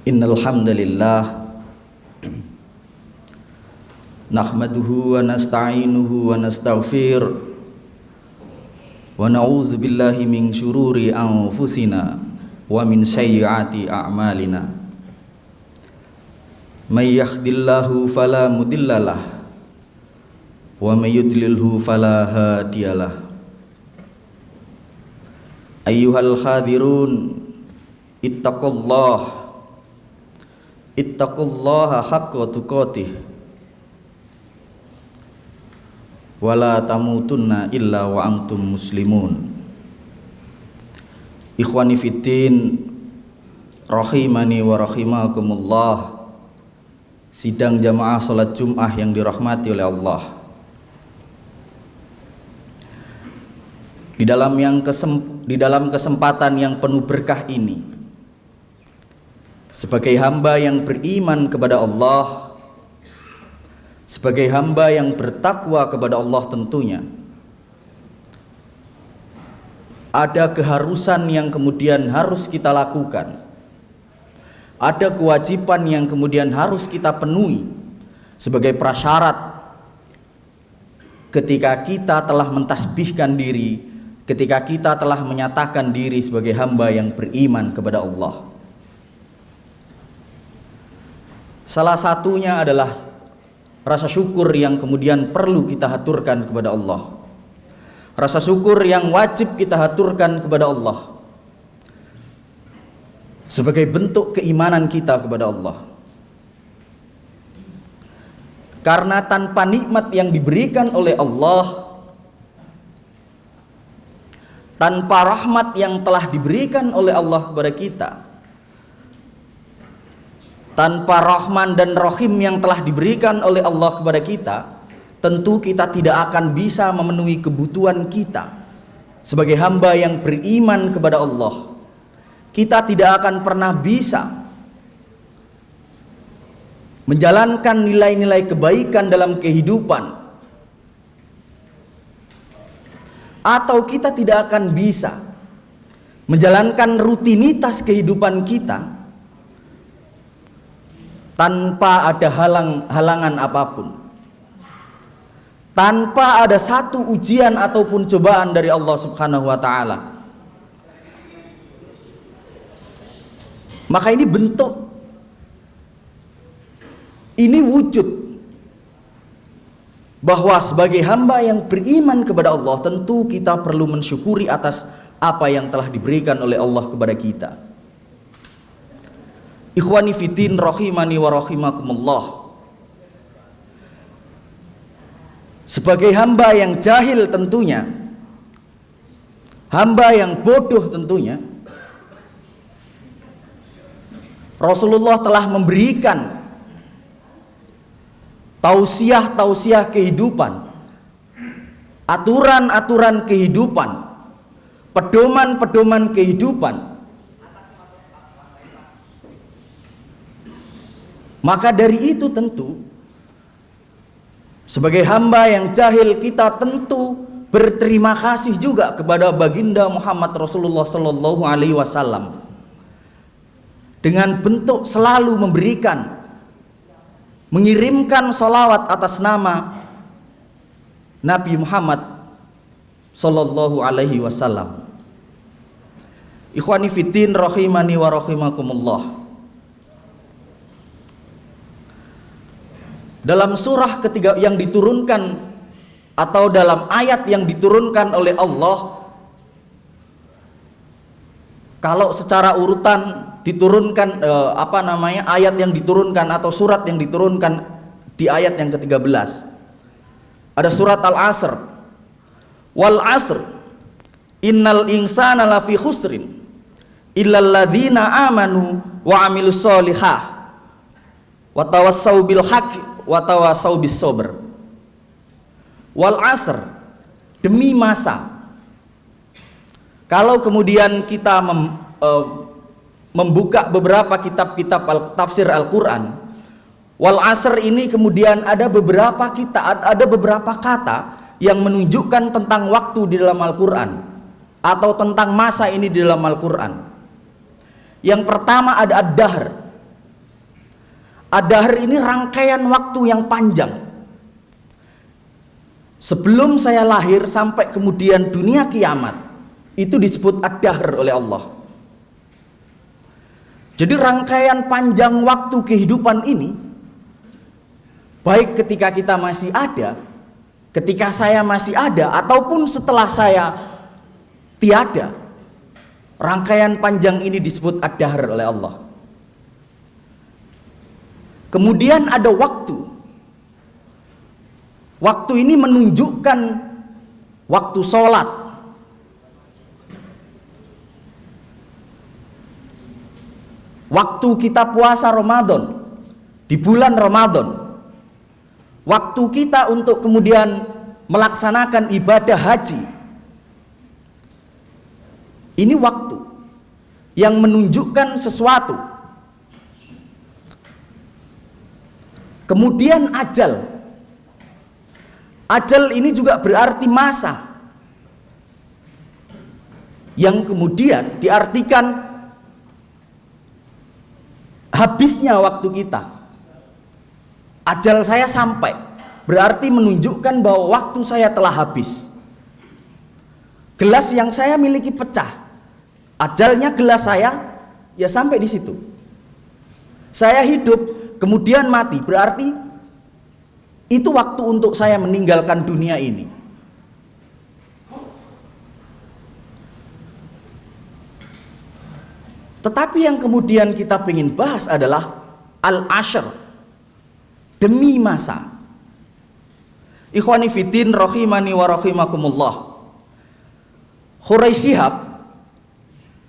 Innal hamdalillah nahmaduhu wa nasta'inuhu wa nastaghfir wa na'udzu billahi min syururi anfusina wa min sayyiati a'malina. May yahdihillahu fala mudhillalah wa may yudlilhu fala hadiyalah. Ayyuhal hadirun ittaqullaha haqqa tuqatih wala tamutunna illa wa antum muslimun. Ikhwani fiddin rahimani wa rahimakumullah. Sidang jamaah salat Jumat yang dirahmati oleh Allah. Di dalam kesempatan yang penuh berkah ini, sebagai hamba yang beriman kepada Allah, sebagai hamba yang bertakwa kepada Allah tentunya, ada keharusan yang kemudian harus kita lakukan, ada kewajiban yang kemudian harus kita penuhi sebagai prasyarat ketika kita telah mentasbihkan diri, ketika kita telah menyatakan diri sebagai hamba yang beriman kepada Allah. Salah satunya adalah rasa syukur yang kemudian perlu kita haturkan kepada Allah. Rasa syukur yang wajib kita haturkan kepada Allah sebagai bentuk keimanan kita kepada Allah. Karena tanpa nikmat yang diberikan oleh Allah, tanpa rahmat yang telah diberikan oleh Allah kepada kita, tanpa Rahman dan Rahim yang telah diberikan oleh Allah kepada kita, tentu kita tidak akan bisa memenuhi kebutuhan kita sebagai hamba yang beriman kepada Allah. Kita tidak akan pernah bisa menjalankan nilai-nilai kebaikan dalam kehidupan, atau kita tidak akan bisa menjalankan rutinitas kehidupan kita tanpa ada halangan apapun, tanpa ada satu ujian ataupun cobaan dari Allah Subhanahu wa ta'ala. Maka ini bentuk, ini wujud bahwa sebagai hamba yang beriman kepada Allah, tentu kita perlu mensyukuri atas apa yang telah diberikan oleh Allah kepada kita. Ikhwani fiddin rahimani wa rahimakumullah. Sebagai hamba yang jahil tentunya, hamba yang bodoh tentunya, Rasulullah telah memberikan tausiah-tausiah kehidupan, aturan-aturan kehidupan, pedoman-pedoman kehidupan. Maka dari itu tentu sebagai hamba yang jahil, kita tentu berterima kasih juga kepada baginda Muhammad Rasulullah Sallallahu Alaihi Wasallam dengan bentuk selalu mengirimkan salawat atas nama Nabi Muhammad Sallallahu Alaihi Wasallam. Ikhwani fiddin rahimani wa rahimakumullah. Dalam surah ketiga yang diturunkan atau dalam ayat yang diturunkan oleh Allah, kalau secara urutan diturunkan ayat yang diturunkan atau surat yang diturunkan di ayat yang ke-13, ada surat Al-Asr. Wal 'asr innal insana lafi khusrin illal ladzina amanu wa 'amilus solihah wa tawassau bil haqqi wa tawassau bis sabr. Wal 'asr, demi masa. Kalau kemudian kita membuka beberapa kitab-kitab tafsir Al-Quran, wal 'asr ini kemudian ada beberapa kata yang menunjukkan tentang waktu di dalam Al-Quran atau tentang masa ini di dalam Al-Quran. Yang pertama ada ad-dahr, Ad-dahr ini rangkaian waktu yang panjang. Sebelum saya lahir sampai kemudian dunia kiamat, itu disebut ad-dahr oleh Allah. Jadi rangkaian panjang waktu kehidupan ini, baik ketika kita masih ada, ketika saya masih ada, ataupun setelah saya tiada, rangkaian panjang ini disebut ad-dahr oleh Allah. Kemudian ada waktu. Waktu ini menunjukkan waktu sholat, waktu kita puasa Ramadan di bulan Ramadan, waktu kita untuk kemudian melaksanakan ibadah haji. Ini waktu yang menunjukkan sesuatu. Kemudian ajal. Ajal ini juga berarti masa, yang kemudian diartikan habisnya waktu kita. Ajal saya sampai, berarti menunjukkan bahwa waktu saya telah habis. Gelas yang saya miliki pecah, ajalnya gelas saya ya sampai di situ. Saya hidup kemudian mati, berarti itu waktu untuk saya meninggalkan dunia ini. Tetapi yang kemudian kita ingin bahas adalah al-ashr, demi masa. Ikhwani fiddin rahimani wa rahimakumullah. Quraisy Shihab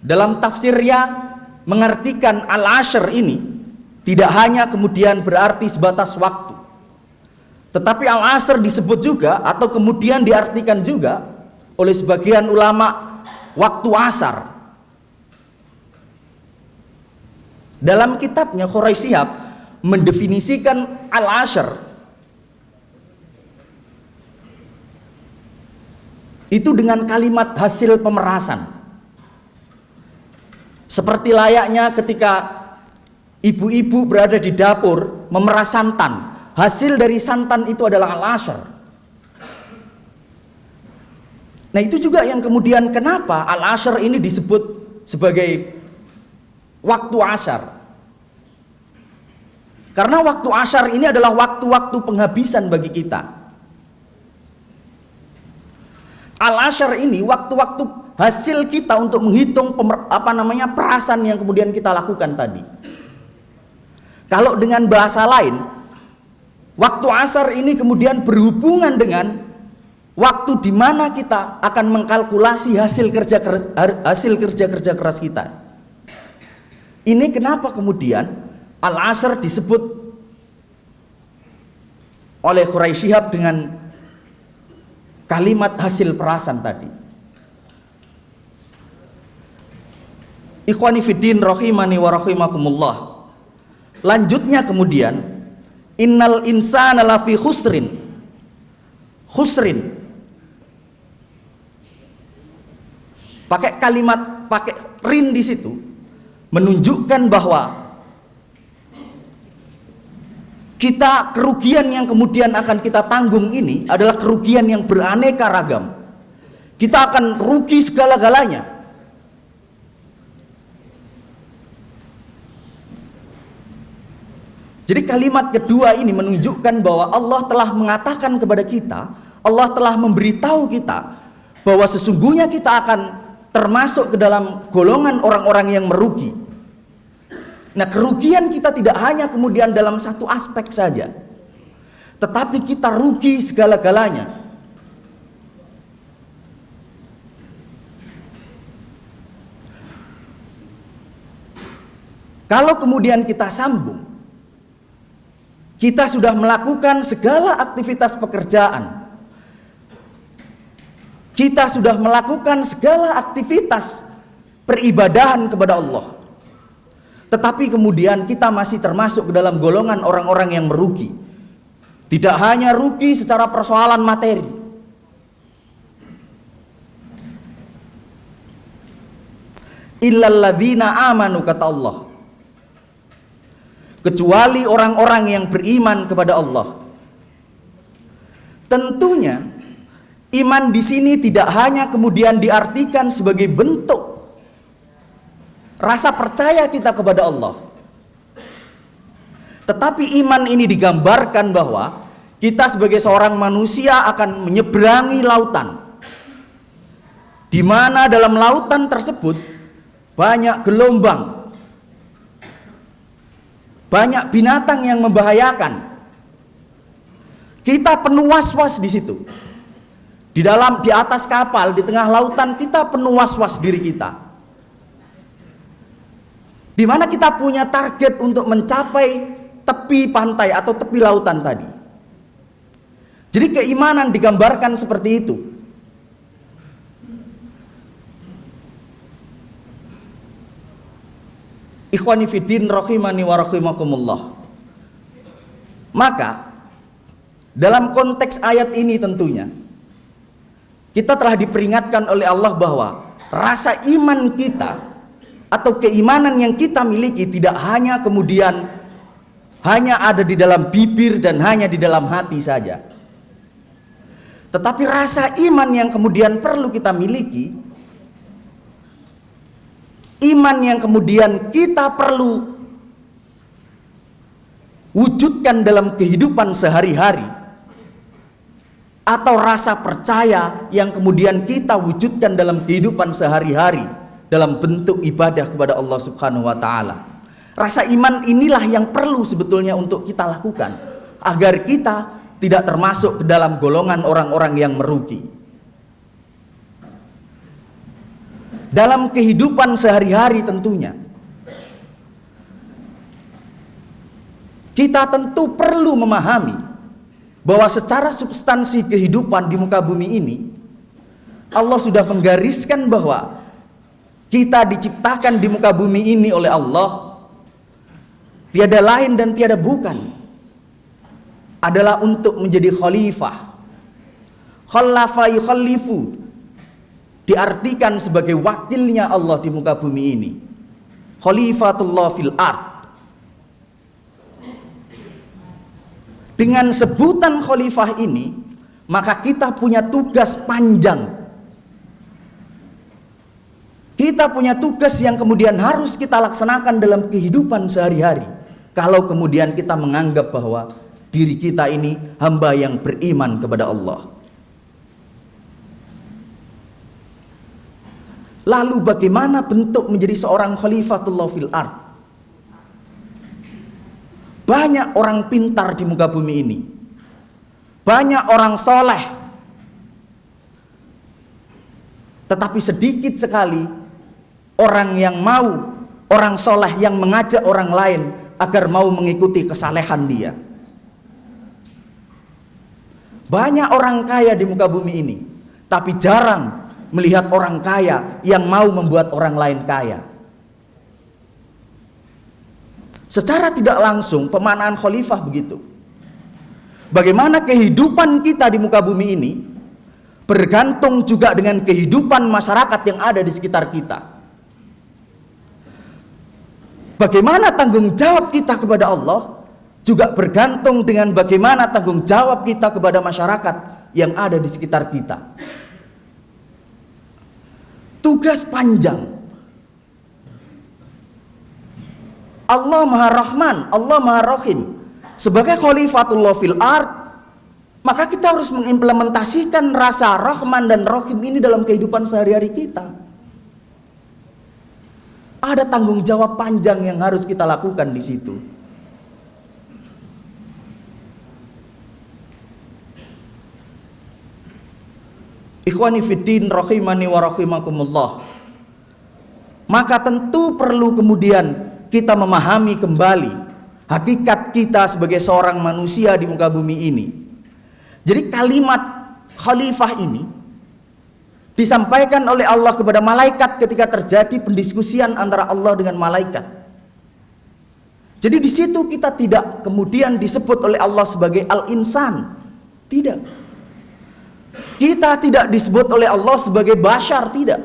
dalam tafsirnya mengartikan al-ashr ini tidak hanya kemudian berarti sebatas waktu, tetapi al-asr disebut juga atau kemudian diartikan juga oleh sebagian ulama waktu asar. Dalam kitabnya Quraisy Shihab mendefinisikan al-asr itu dengan kalimat hasil pemerasan. Seperti layaknya ketika ibu-ibu berada di dapur memeras santan, hasil dari santan itu adalah al-ashr. Nah, itu juga yang kemudian kenapa al-ashr ini disebut sebagai waktu asyar. Karena waktu asyar ini adalah waktu-waktu penghabisan bagi kita. Al-ashr ini waktu-waktu hasil kita untuk menghitung perasan yang kemudian kita lakukan tadi. Kalau dengan bahasa lain, waktu asar ini kemudian berhubungan dengan waktu di mana kita akan mengkalkulasi hasil kerja keras kita. Ini kenapa kemudian al-asr disebut oleh Quraisy Shihab dengan kalimat hasil perasan tadi. Ikhwani fiddin rahimani wa rahimakumullah. Lanjutnya kemudian, innal insana lafi khusrin. Khusrin. Pakai rin di situ menunjukkan bahwa kerugian yang kemudian akan kita tanggung ini adalah kerugian yang beraneka ragam. Kita akan rugi segala-galanya. Jadi kalimat kedua ini menunjukkan bahwa Allah telah mengatakan kepada kita, Allah telah memberitahu kita bahwa sesungguhnya kita akan termasuk ke dalam golongan orang-orang yang merugi. Nah, kerugian kita tidak hanya kemudian dalam satu aspek saja, tetapi kita rugi segala-galanya. Kalau kemudian kita sambung, kita sudah melakukan segala aktivitas pekerjaan, kita sudah melakukan segala aktivitas peribadahan kepada Allah, tetapi kemudian kita masih termasuk ke dalam golongan orang-orang yang merugi. Tidak hanya rugi secara persoalan materi, illal ladzina amanu, kata Allah, kecuali orang-orang yang beriman kepada Allah. Tentunya iman di sini tidak hanya kemudian diartikan sebagai bentuk rasa percaya kita kepada Allah, tetapi iman ini digambarkan bahwa kita sebagai seorang manusia akan menyeberangi lautan, di mana dalam lautan tersebut banyak gelombang, banyak binatang yang membahayakan. Kita penuh was-was di situ. Di atas kapal, di tengah lautan, kita penuh was-was diri kita. Di mana kita punya target untuk mencapai tepi pantai atau tepi lautan tadi. Jadi keimanan digambarkan seperti itu. Ikhwani fiddin rahimani wa rahimakumullah. Maka dalam konteks ayat ini tentunya kita telah diperingatkan oleh Allah bahwa rasa iman kita atau keimanan yang kita miliki tidak hanya kemudian hanya ada di dalam bibir dan hanya di dalam hati saja. Tetapi rasa iman yang kemudian perlu kita miliki, iman yang kemudian kita perlu wujudkan dalam kehidupan sehari-hari, atau rasa percaya yang kemudian kita wujudkan dalam kehidupan sehari-hari dalam bentuk ibadah kepada Allah Subhanahu wa taala. Rasa iman inilah yang perlu sebetulnya untuk kita lakukan agar kita tidak termasuk ke dalam golongan orang-orang yang merugi. Dalam kehidupan sehari-hari tentunya kita tentu perlu memahami bahwa secara substansi kehidupan di muka bumi ini Allah sudah menggariskan bahwa kita diciptakan di muka bumi ini oleh Allah, tiada lain dan tiada bukan adalah untuk menjadi khalifah. Khalafa yukhalifu diartikan sebagai wakilnya Allah di muka bumi ini. Khalifatullah fil ard. Dengan sebutan khalifah ini, maka kita punya tugas panjang. Kita punya tugas yang kemudian harus kita laksanakan dalam kehidupan sehari-hari. Kalau kemudian kita menganggap bahwa diri kita ini hamba yang beriman kepada Allah. Lalu bagaimana bentuk menjadi seorang khalifatullah fil ard? Banyak orang pintar di muka bumi ini, banyak orang soleh, tetapi sedikit sekali orang yang mau, orang soleh yang mengajak orang lain agar mau mengikuti kesalehan dia. Banyak orang kaya di muka bumi ini, tapi jarang melihat orang kaya yang mau membuat orang lain kaya. Secara tidak langsung pemanaan khalifah begitu. Bagaimana kehidupan kita di muka bumi ini bergantung juga dengan kehidupan masyarakat yang ada di sekitar kita. Bagaimana tanggung jawab kita kepada Allah juga bergantung dengan bagaimana tanggung jawab kita kepada masyarakat yang ada di sekitar kita. Tugas panjang. Allah Maha Rahman, Allah Maha Rahim. Sebagai khalifatullah fil ard, maka kita harus mengimplementasikan rasa Rahman dan Rahim ini dalam kehidupan sehari-hari kita. Ada tanggung jawab panjang yang harus kita lakukan di situ. Ikhwani fiddin rahimani wa rahimakumullah. Maka tentu perlu kemudian kita memahami kembali hakikat kita sebagai seorang manusia di muka bumi ini. Jadi kalimat khalifah ini disampaikan oleh Allah kepada malaikat ketika terjadi pendiskusian antara Allah dengan malaikat. Jadi di situ kita tidak kemudian disebut oleh Allah sebagai al-insan. Tidak. Kita tidak disebut oleh Allah sebagai bashar, tidak.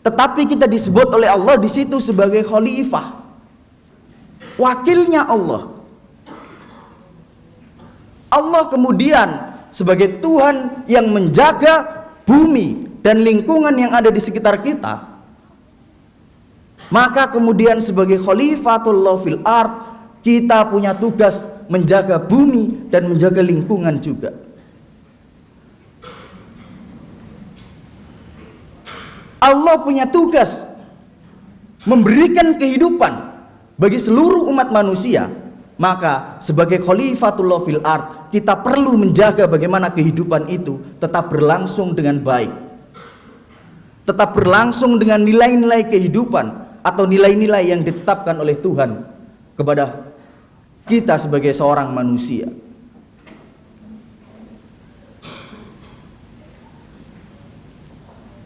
Tetapi kita disebut oleh Allah di situ sebagai khalifah. Wakilnya Allah, Allah kemudian sebagai Tuhan yang menjaga bumi dan lingkungan yang ada di sekitar kita, maka kemudian sebagai Khalifatullah fil ard, kita punya tugas menjaga bumi dan menjaga lingkungan juga. Allah punya tugas memberikan kehidupan bagi seluruh umat manusia. Maka sebagai Khalifatullah fil ard, kita perlu menjaga bagaimana kehidupan itu tetap berlangsung dengan baik, tetap berlangsung dengan nilai-nilai kehidupan atau nilai-nilai yang ditetapkan oleh Tuhan kepada kita sebagai seorang manusia.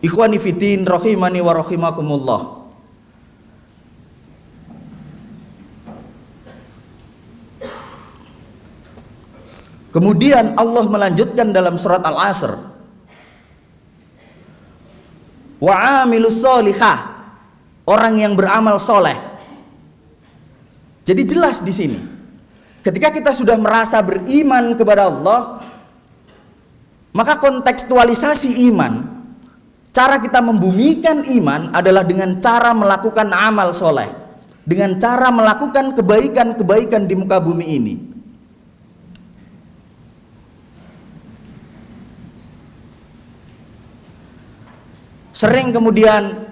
Ikhwani fiddin rahimani wa rahimakumullah. Kemudian Allah melanjutkan dalam surat Al-Asr, wa amilus solihah, orang yang beramal soleh. Jadi jelas di sini, ketika kita sudah merasa beriman kepada Allah, maka kontekstualisasi iman, cara kita membumikan iman adalah dengan cara melakukan amal soleh, dengan cara melakukan kebaikan-kebaikan di muka bumi ini. Sering kemudian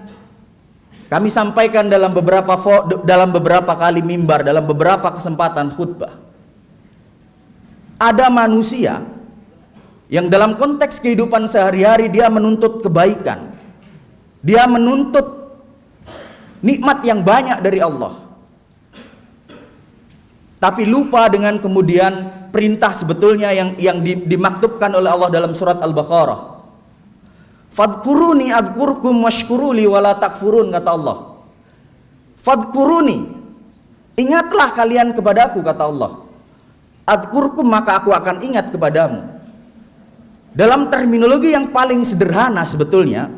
kami sampaikan dalam beberapa kali mimbar, dalam beberapa kesempatan khutbah, ada manusia yang dalam konteks kehidupan sehari-hari dia menuntut kebaikan, dia menuntut nikmat yang banyak dari Allah, tapi lupa dengan kemudian perintah sebetulnya yang dimaktubkan oleh Allah dalam surat Al-Baqarah. Fadkuruni adkurkum washkuruli wala takfurun, kata Allah. Fadkuruni, ingatlah kalian kepadaku, kata Allah. Adkurkum, maka aku akan ingat kepadamu. Dalam terminologi yang paling sederhana sebetulnya,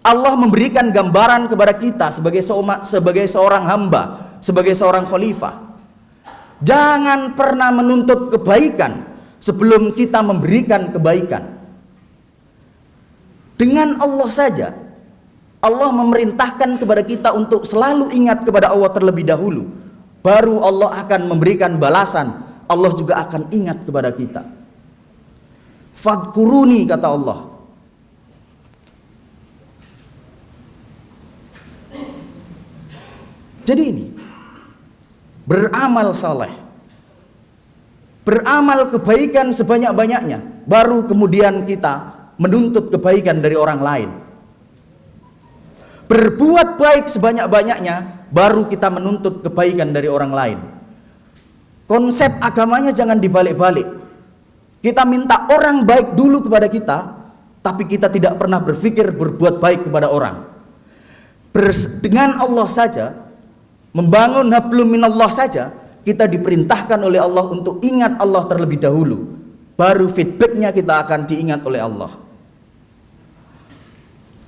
Allah memberikan gambaran kepada kita sebagai seorang hamba, sebagai seorang khalifah. Jangan pernah menuntut kebaikan sebelum kita memberikan kebaikan. Dengan Allah saja, Allah memerintahkan kepada kita untuk selalu ingat kepada Allah terlebih dahulu, baru Allah akan memberikan balasan. Allah juga akan ingat kepada kita. Fadkuruni, kata Allah. Jadi ini beramal saleh, beramal kebaikan sebanyak-banyaknya, baru kemudian kita menuntut kebaikan dari orang lain. Berbuat baik sebanyak-banyaknya, baru kita menuntut kebaikan dari orang lain. Konsep agamanya jangan dibalik-balik. Kita minta orang baik dulu kepada kita, tapi kita tidak pernah berpikir berbuat baik kepada orang. Dengan Allah saja, membangun hablum minallah saja, kita diperintahkan oleh Allah untuk ingat Allah terlebih dahulu, baru feedbacknya kita akan diingat oleh Allah.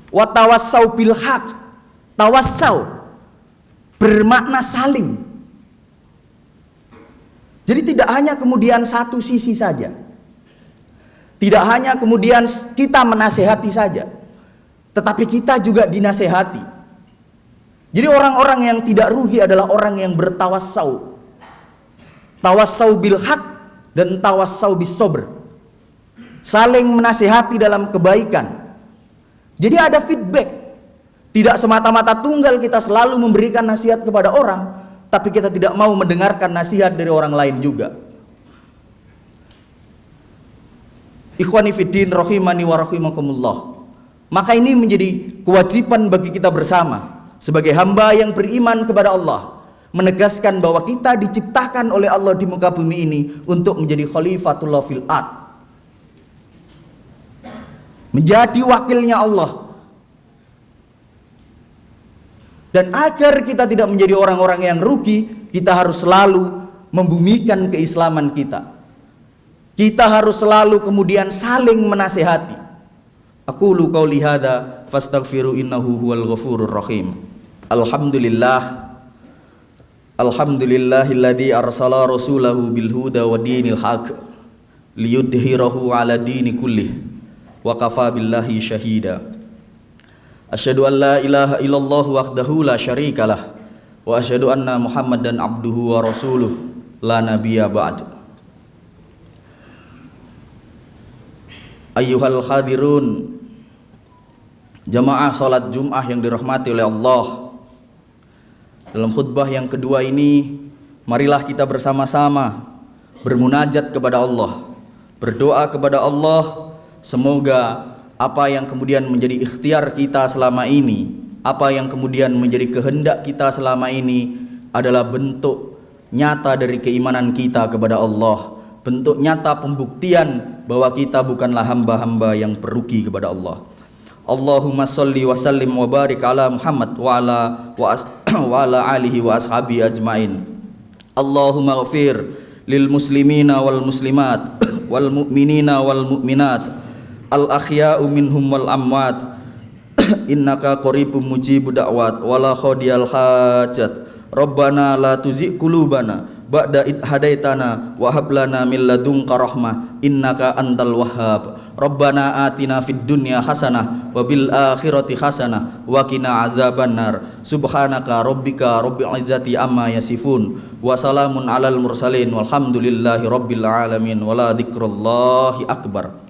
Wa tawassau bil haq, tawassau bermakna saling. Jadi tidak hanya kemudian satu sisi saja, tidak hanya kemudian kita menasehati saja, tetapi kita juga dinasehati. Jadi orang-orang yang tidak rugi adalah orang yang bertawassau, tawassau bil haq dan tawassau bis sabr, saling menasehati dalam kebaikan. Jadi ada feedback. Tidak semata-mata tunggal kita selalu memberikan nasihat kepada orang, tapi kita tidak mau mendengarkan nasihat dari orang lain juga. Ikhwani fiddin rahimani wa rahimakumullah. Maka ini menjadi kewajiban bagi kita bersama sebagai hamba yang beriman kepada Allah, menegaskan bahwa kita diciptakan oleh Allah di muka bumi ini untuk menjadi Khalifatullah fil ard, menjadi wakilnya Allah. Dan agar kita tidak menjadi orang-orang yang rugi, kita harus selalu membumikan keislaman kita. Kita harus selalu kemudian saling menasehati. Aqulu qauli hadza fastaghfiru innahu huwal ghafurur rahim. Alhamdulillahilladzi arsala rasulahu bil huda wa dinil haq liyudhhirahu 'ala dini kullih wa kafa billahi syahida. Asyhadu an la ilaha illallah wahdahu la syarikalah wa asyhadu anna Muhammadan abduhu wa rasuluh la nabiyya ba'd. Ayyuhal hadirun, jamaah salat Jumat yang dirahmati oleh Allah. Dalam khutbah yang kedua ini, marilah kita bersama-sama bermunajat kepada Allah, berdoa kepada Allah, semoga apa yang kemudian menjadi ikhtiar kita selama ini, apa yang kemudian menjadi kehendak kita selama ini adalah bentuk nyata dari keimanan kita kepada Allah, bentuk nyata pembuktian bahwa kita bukanlah hamba-hamba yang perugi kepada Allah. Allahumma sholli wa sallim wa barik ala Muhammad wa ala alihi wa ashabi ajmain. Allahumma ghafir lil muslimina wal muslimat wal mu'minina wal mu'minat al ahya'u minhum wal amwat innaka qaribun mujibud da'wat wala khadiyal hajat. Rabbana la tuzigh qulubana ba'da id hadaitana wa hab lana min ladunka rahmah innaka antal wahhab. Rabbana atina fid dunya hasanah wa bil akhirati hasanah wa qina azabannar. Subhanaka rabbika rabbil izzati amma yasifun wa salamun alal mursalin walhamdulillahi rabbil alamin wala dzikrullahi akbar.